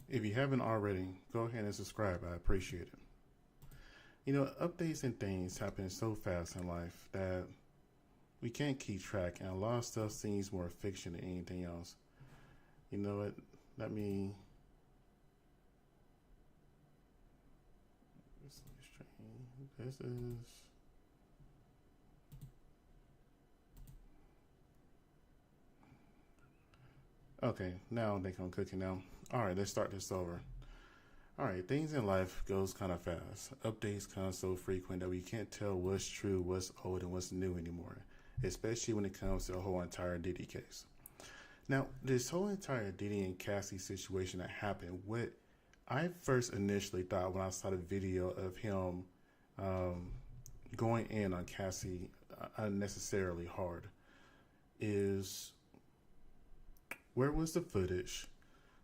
If you haven't already, go ahead and subscribe. I appreciate it. You know, updates and things happen so fast in life that we can't keep track, and a lot of stuff seems more fiction than anything else. You know what? Let me. This is. Okay, now I think I'm cooking now. Alright, let's start this over. Alright, things in life goes kind of fast. Updates come so frequent that we can't tell what's true, what's old, and what's new anymore. Especially when it comes to the whole entire Diddy case. Now, this whole entire Diddy and Cassie situation that happened, what I first initially thought when I saw the video of him um, going in on Cassie unnecessarily hard is where was the footage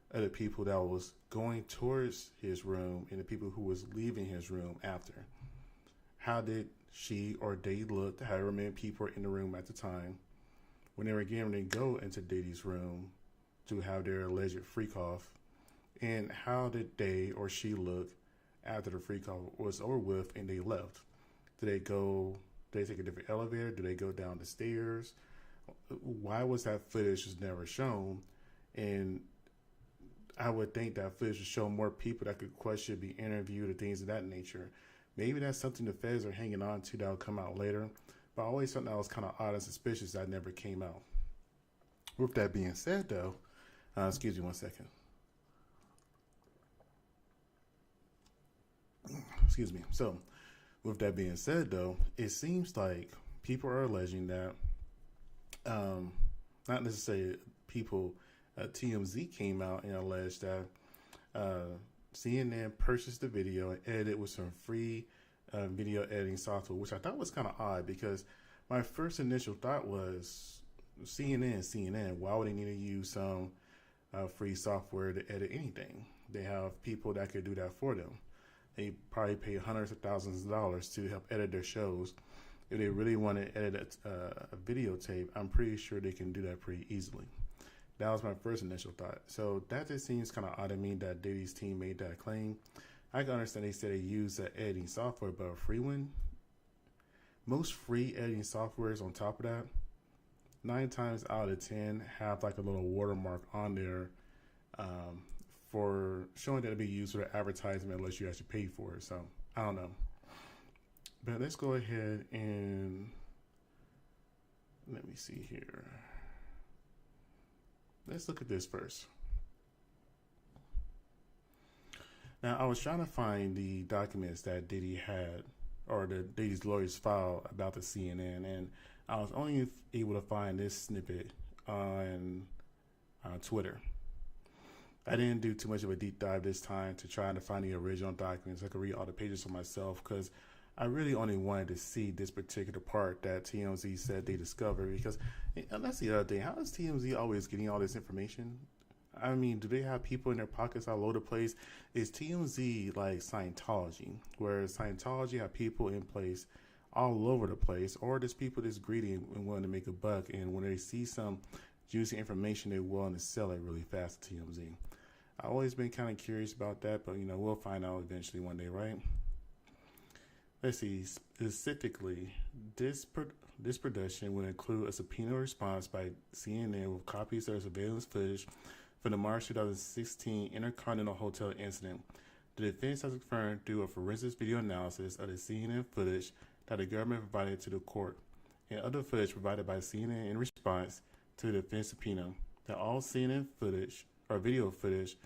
of the people that was going towards his room and the people who was leaving his room after? How did she or they look, however many people were in the room at the time, when they were getting ready to go into Diddy's room to have their alleged freak off? And how did they or she look after the freak off was over with and they left? Did they take a different elevator? Did they go down the stairs? Why was that footage just never shown? And I would think that footage would show more people that could question, be interviewed, or things of that nature. Maybe that's something the feds are hanging on to that will come out later. But I always thought that was kind of odd and suspicious that never came out. With that being said, though, excuse me one second. Excuse me. So, with that being said, though, it seems like people are alleging that, not necessarily people, TMZ came out and alleged that CNN purchased the video and edited with some free video editing software, which I thought was kind of odd because my first initial thought was CNN. Why would they need to use some free software to edit anything? They have people that could do that for them. They probably pay hundreds of thousands of dollars to help edit their shows. If they really want to edit a videotape, I'm pretty sure they can do that pretty easily. That was my first initial thought. So that just seems kind of odd to me that Diddy's team made that claim. I can understand they said they use that editing software, but a free one? Most free editing softwares on top of that, 9 times out of 10 have like a little watermark on there for showing that it'll be used for advertisement unless you actually pay for it. So I don't know. But let's go ahead and let me see here. Let's look at this first. Now, I was trying to find the documents that Diddy had, or the Diddy's lawyers filed about the CNN, and I was only able to find this snippet on Twitter. I didn't do too much of a deep dive this time to try to find the original documents. I could read all the pages for myself because I really only wanted to see this particular part that TMZ said they discovered, because that's the other thing. How is TMZ always getting all this information? I mean, do they have people in their pockets all over the place? Is TMZ like Scientology, where Scientology have people in place all over the place, or does people just greedy and willing to make a buck, and when they see some juicy information, they're willing to sell it really fast to TMZ? I've always been kind of curious about that, but we'll find out eventually one day, right? Let's see, specifically, this production will include a subpoena response by CNN with copies of surveillance footage from the March 2016 Intercontinental Hotel incident. The defense has confirmed through a forensic video analysis of the CNN footage that the government provided to the court, and other footage provided by CNN in response to the defense subpoena, that all CNN footage or video footage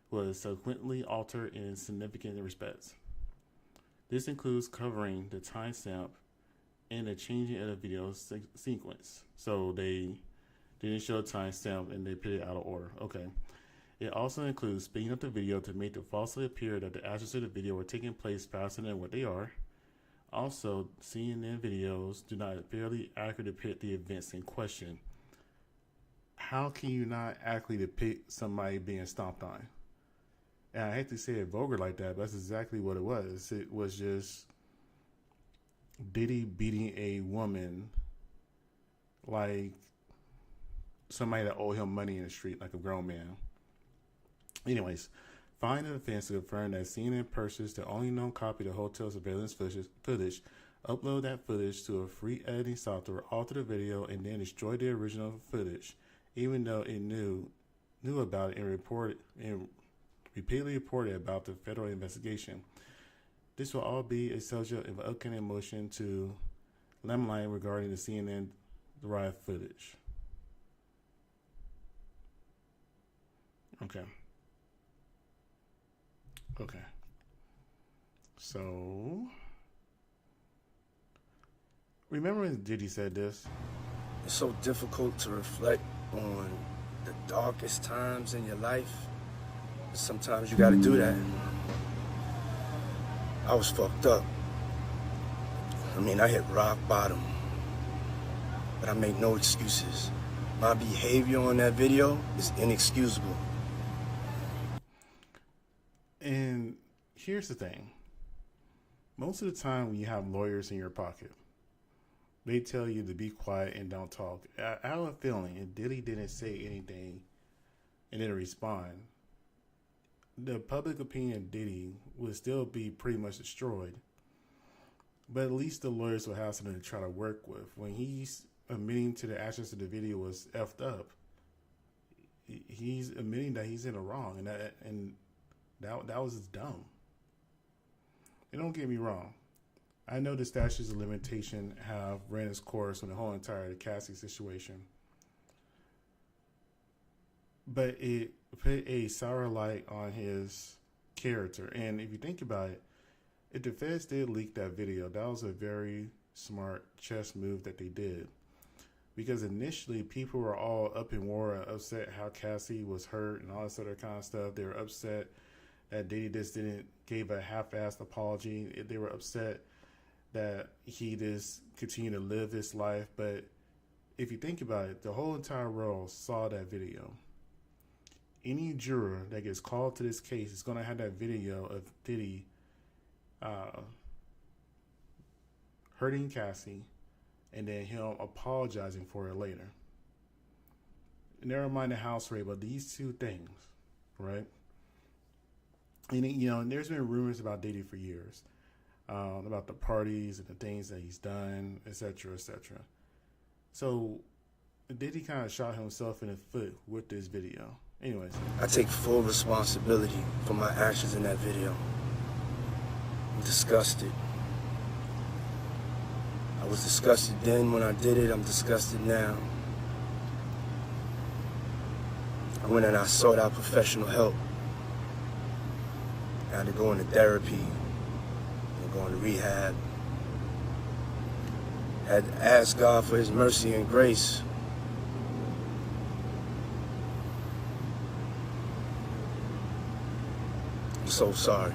was subsequently altered in significant respects. This includes covering the timestamp and the changing of the video sequence. So they didn't show a timestamp and they put it out of order. Okay. It also includes speeding up the video to make it falsely appear that the actions of the video were taking place faster than what they are. Also, CNN videos do not fairly accurately depict the events in question. How can you not accurately depict somebody being stomped on? And I hate to say it vulgar like that, but that's exactly what it was. It was just Diddy beating a woman like somebody that owed him money in the street, like a grown man. Anyways, find the defense to confirm that CNN purchased the only known copy of the hotel surveillance footage, upload that footage to a free editing software, alter the video, and then destroy the original footage, even though it knew about it and repeatedly reported about the federal investigation. This will all be a subject of upcoming motion to limelight regarding the CNN derived footage. Okay. So, remember when Diddy said this? It's so difficult to reflect on the darkest times in your life. But sometimes you gotta do that. I was fucked up. I mean, I hit rock bottom. But I made no excuses. My behavior on that video is inexcusable. And here's the thing. Most of the time when you have lawyers in your pocket, they tell you to be quiet and don't talk. I have a feeling if Diddy didn't say anything and didn't respond, the public opinion of Diddy would still be pretty much destroyed. But at least the lawyers will have something to try to work with. When he's admitting to the actions of the video was effed up, he's admitting that he's in the wrong, and that was just dumb. And don't get me wrong, I know the statutes of limitation have ran its course on the whole entire Cassie situation, but it put a sour light on his character. And if you think about it, if the feds did leak that video, that was a very smart chess move that they did. Because initially, people were all up in war and upset how Cassie was hurt and all this other kind of stuff. They were upset that Diddy just gave a half-assed apology. They were upset that he just continued to live his life. But if you think about it, the whole entire world saw that video. Any juror that gets called to this case is going to have that video of Diddy hurting Cassie, and then him apologizing for it later. Never mind the house rape, but these two things, right? And there's been rumors about Diddy for years, about the parties and the things that he's done, etc., etc. So Diddy kind of shot himself in the foot with this video. Anyways, I take full responsibility for my actions in that video. I'm disgusted. I was disgusted then when I did it. I'm disgusted now. I went and I sought out professional help. I had to go into therapy and go into rehab. I had to ask God for His mercy and grace. I'm so sorry.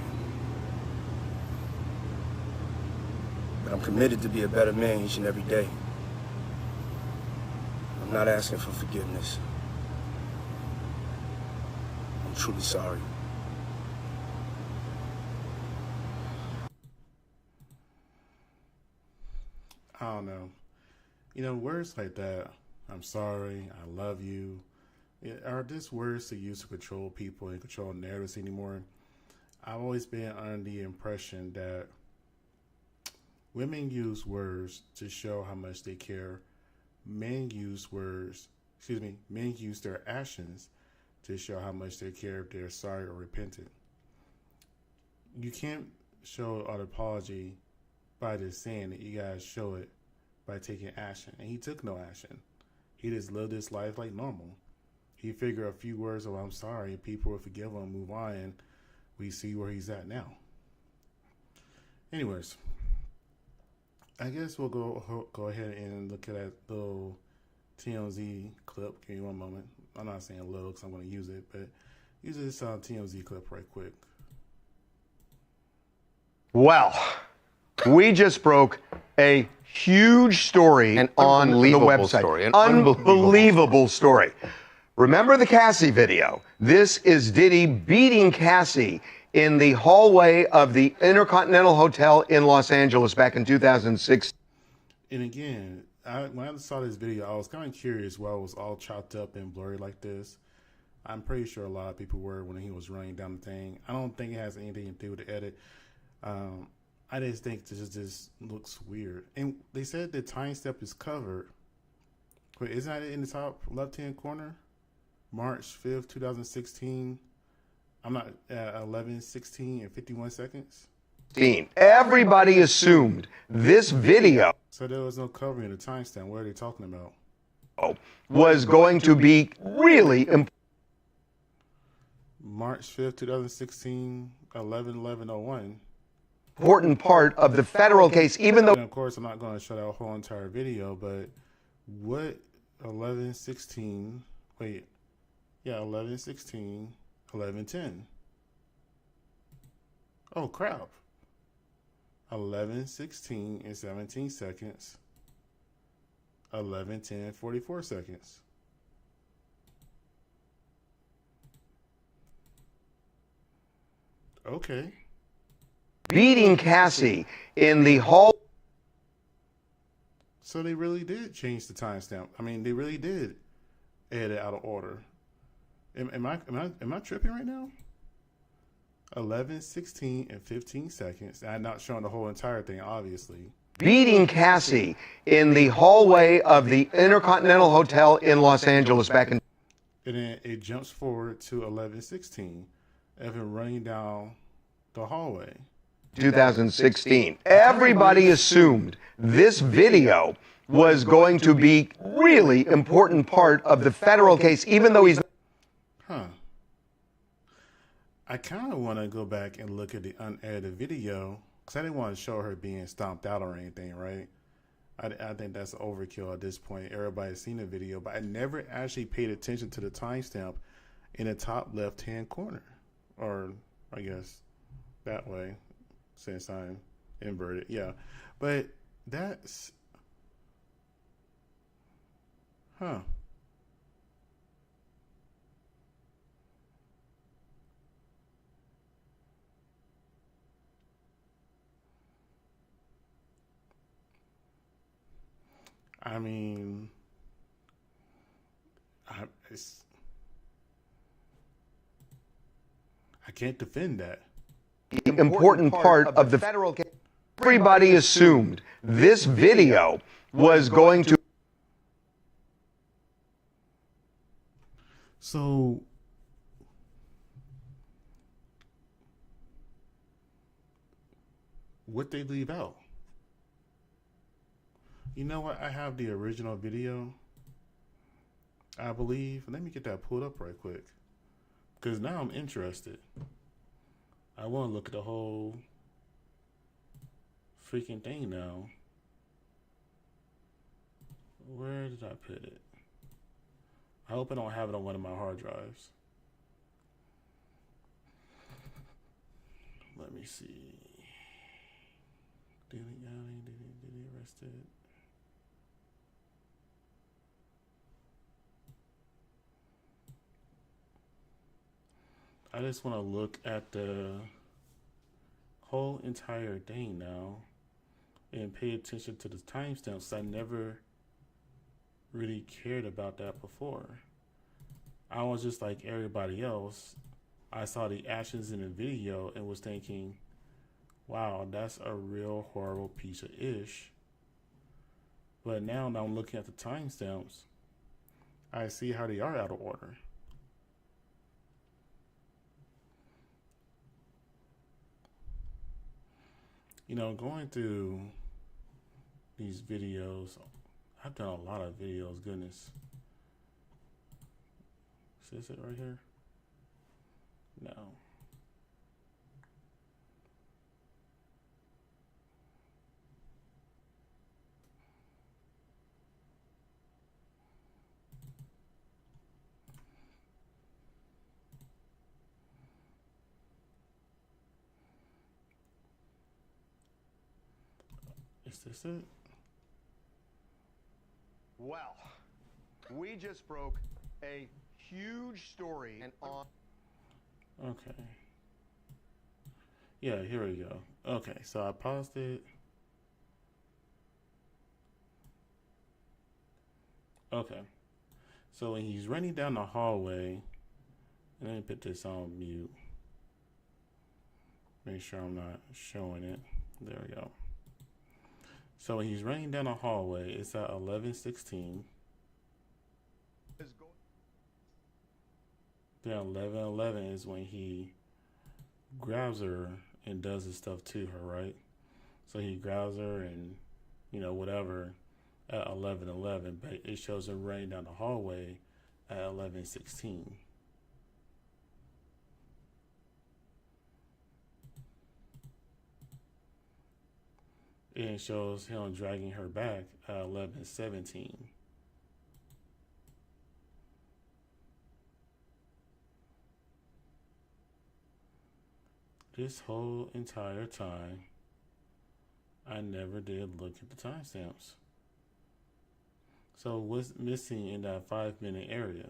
But I'm committed to be a better man each and every day. I'm not asking for forgiveness. I'm truly sorry. I don't know. Words like that, I'm sorry, I love you, are just words to use to control people and control narratives anymore. I've always been under the impression that women use words to show how much they care. Men use their actions to show how much they care if they're sorry or repentant. You can't show an apology by just saying it. You gotta show it by taking action. And he took no action. He just lived his life like normal. He figured a few words of I'm sorry, and people will forgive him and move on, and we see where he's at now. Anyways, I guess we'll go ahead and look at that little TMZ clip. Give me one moment. I'm not saying little because I'm going to use it, but use this TMZ clip right quick. Well, we just broke a huge story on the website. An unbelievable story. Remember the Cassie video? This is Diddy beating Cassie in the hallway of the Intercontinental Hotel in Los Angeles back in 2006. And again, when I saw this video, I was kind of curious why it was all chopped up and blurry like this. I'm pretty sure a lot of people were when he was running down the thing. I don't think it has anything to do with the edit. I just think this just looks weird. And they said the time step is covered. Wait, isn't that in the top left-hand corner? March 5th, 2016. I'm not at 11:16 and 51 seconds. Everybody assumed this video So there was no covering the timestamp. What are they talking about? was going to be really important. March 5th, 2016, 11:01. Important part of the federal case, even though, And of course, I'm not going to show that whole entire video, but what 11:16? Wait, yeah, 11:16, 11:10. Oh crap! 11:16 and 17 seconds. 11:10, 44 seconds. Okay. beating Cassie in the hall. So they really did change the timestamp. I mean, they really did add it out of order. Am I tripping right now? 11:16 and 15 seconds. I'm not showing the whole entire thing, obviously. Beating Cassie in the hallway of the Intercontinental Hotel in Los Angeles back in. And then it jumps forward to 11:16, Evan running down the hallway. 2016. Everybody assumed this video was going to be really important part of the federal case, even though he's. Huh. I kind of want to go back and look at the unedited video because I didn't want to show her being stomped out or anything, right? I think that's overkill at this point. Everybody's seen the video, but I never actually paid attention to the timestamp in the top left-hand corner. Or, I guess, that way, since I'm inverted. Yeah. But that's... Huh. I mean, I can't defend that. Important part of the federal case. Everybody assumed this video was going to. So, what they leave out? You know what? I have the original video, I believe. Let me get that pulled up right quick. Because now I'm interested. I want to look at the whole freaking thing now. Where did I put it? I hope I don't have it on one of my hard drives. Let me see. Did he arrested? I just want to look at the whole entire thing now and pay attention to the timestamps. I never really cared about that before. I was just like everybody else. I saw the actions in the video and was thinking, wow, that's a real horrible piece of ish. But now that I'm looking at the timestamps, I see how they are out of order. You know, going through these videos, I've done a lot of videos, goodness. Is this it right here? No. Is this it? Well, we just broke a huge story and on. Okay. Yeah, here we go. Okay, so I paused it. Okay. So when he's running down the hallway, And let me put this on mute. Make sure I'm not showing it. There we go. So when he's running down a hallway, it's at 11:16. Then 11:11 is when he grabs her and does his stuff to her, right? So he grabs her and, you know, whatever at 11:11, but it shows her running down the hallway at 11:16. And it shows him dragging her back at 11:17. This whole entire time, I never did look at the timestamps. So what's missing in that 5-minute area?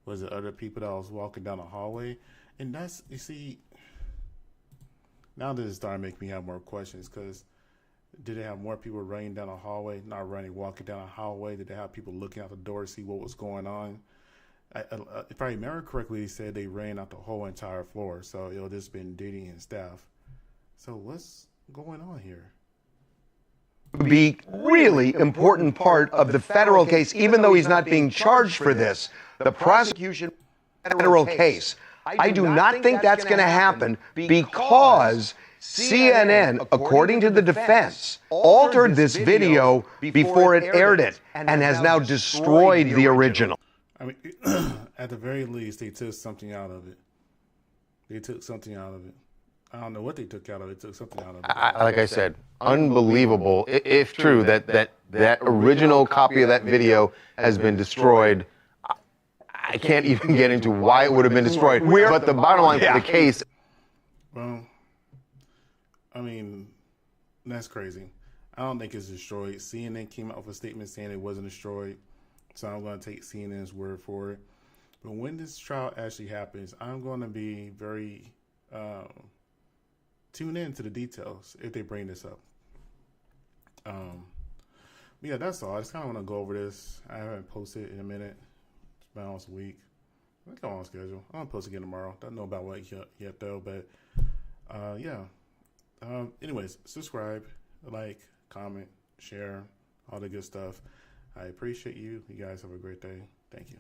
Was it other people that was walking down the hallway? And that's, you see, now this is starting to make me have more questions, because did they have more people running down the hallway, not running, walking down the hallway? Did they have people looking out the door to see what was going on? If I remember correctly, they said they ran out the whole entire floor, so it'll just been Diddy and staff. So what's going on here? Be really important part of the federal case, even though he's not being charged for this. The prosecution federal case. I do not think that's going to happen because CNN, according to the defense, altered this video before it aired it and has now destroyed the original. I mean, at the very least, they took something out of it. They took something out of it. I don't know what they took out of it. Took something out of it. Like I said, unbelievable. If true that original copy of that video has been destroyed, I can't even get into why it would have been destroyed. But the bottom line for the case. Well, I mean, that's crazy. I don't think it's destroyed. CNN came out with a statement saying it wasn't destroyed, so I'm going to take CNN's word for it. But when this trial actually happens, I'm going to be very tuned in to the details if they bring this up. Yeah, that's all. I just kind of want to go over this. I haven't posted in a minute. It's been almost a week. I think I'm on schedule. I'm going to post again tomorrow. Don't know about what yet though, but yeah. Anyways, subscribe, like, comment, share, all the good stuff. I appreciate you. You guys have a great day. Thank you.